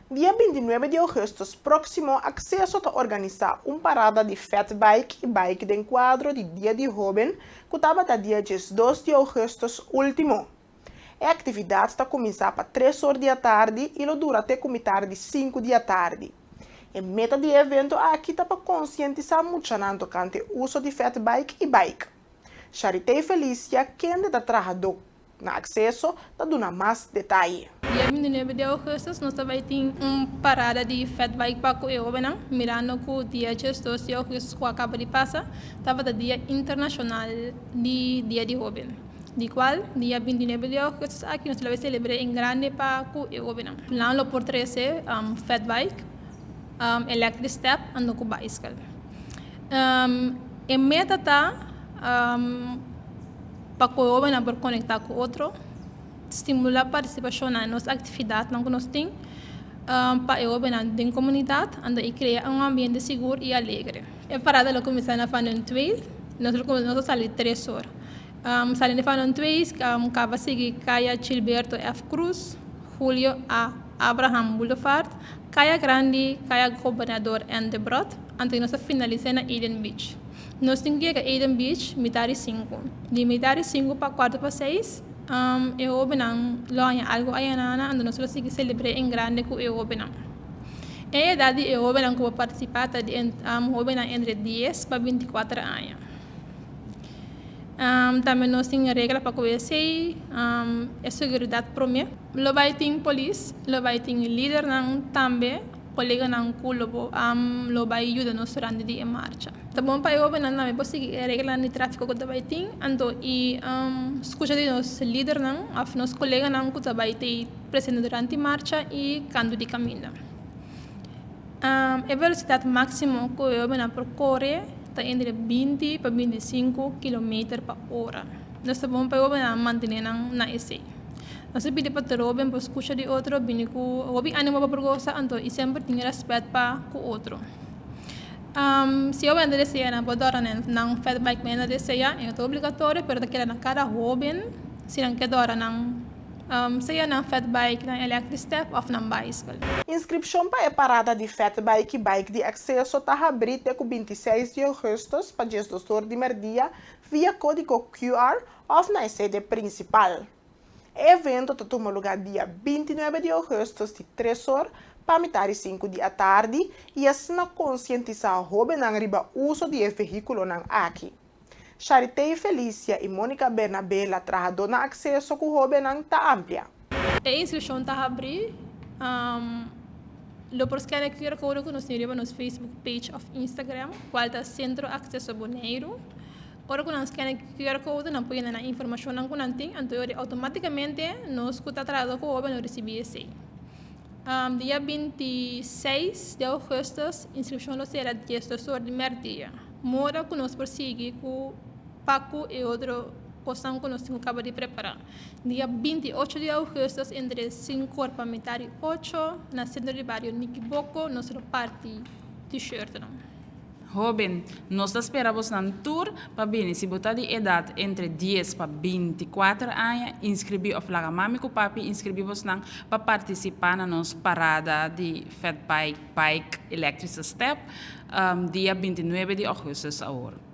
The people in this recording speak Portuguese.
Dia 29 de agosto próximo, Acceso a organizar parada de fat bike e bike de enquadro de Dia de Joven, que estava até dia 2 de agosto último. A atividade está começar para 3 horas da tarde e dura até tarde 5 da tarde. A meta do evento aqui está para conscientizar muito no cante uso de fat bike e bike. Charité Felícia, quem está trabalhando na Acceso, está dando mais detalhes. Dia 29 de agosto, nós também temos uma parada de fat bike para o Eobenang, mirando que o dia 2 de agosto que acaba de passar, estava o Dia Internacional de Dia de Joven. De qual, dia 29 de agosto, aqui nós vamos celebrar em grande para o Eobenang. Lá no por 13, fat bike, electric step, ando com bicycle. A meta está para o Eobenang por conectar com outro, estimular a participação nas nossas atividades que nós temos para eu na comunidade e criar um ambiente seguro e alegre. A parada ela começa na Fanon 2, nós saímos 3 horas. Saímos na Fanon 2, acaba seguir Caia Gilberto F. Cruz, Julio A. Abraham Boulevard, Caia Grande, Caia Governador N. Brot, então nós finalizamos na Eden Beach. Nós temos que ir a Eden Beach, metade 5. De metade 5 para 4 para 6, eu benang loanya algo ayanana ando nós consegui celebrar em grande com eu benang. A idade eu benang como participar de benang entre 10 para 24 anos. Também nós temos regra para conhecer a segurança primeiro. Lo vai ter polícia, lo vai ter líder nang também colega nang kulo lo vai ajudar nós durante dia marcha. Tá bom para eu benang nami posigi regra ni tráfico que vai ter, ando e escuta de nós líder nang af nós colega nang que vai ter presente durante marcha e quando de caminho. A velocidade máxima que eu benang percorre está entre 20 para 25 km por hora. Nós tá bom para eu benang manter na esse. Nós pedi para ter bem para escutar de outro, bem que o bem animo para pergosa, então e sempre tem respeito para o outro. Se eu ando desejar na bodora nang fat bike na desejar, é obrigatório, pero daquela na cada jovem, se não quer dora nang seja na fat bike, na electric step ou na bicycle. Inscrição para a parada de fat bike e bike de Acceso está aberta com 26 de agosto para 12 de meio-dia via código QR ou na sede principal. O evento toma lugar dia 29 de agosto de 3 horas para metade 5 da tarde e assim conscientizar o jovem riba uso de veículo aqui. Charité Felícia e Mônica Bernabela trabalham na Acceso com o jovem está ampla. A inscrição está aberta. Lo por scanner QR code que nós temos no Facebook page of Instagram, qual é Centro Acceso Bonaire. Ora que nós scanner QR code não põe na informação não que não tem, então automaticamente nós que está trabalhando com o jovem receber esse. Dia 26 de agosto, inscrição será 10 horas de meio-dia. Mora que nós prosseguir com Paco e outro coisa que nós temos acabado de preparar. Dia 28 de agosto, entre 5 horas para metade 8, na centro de barrio Niquiboco, nós parte t-shirt. Joven, nós esperamos um tour para vir se botar de idade entre 10 para 24 anos, inscrever of laga mami com papi, inscrever-vos para participar na nossa parada de fat bike, electric step, dia 29 de agosto a hora.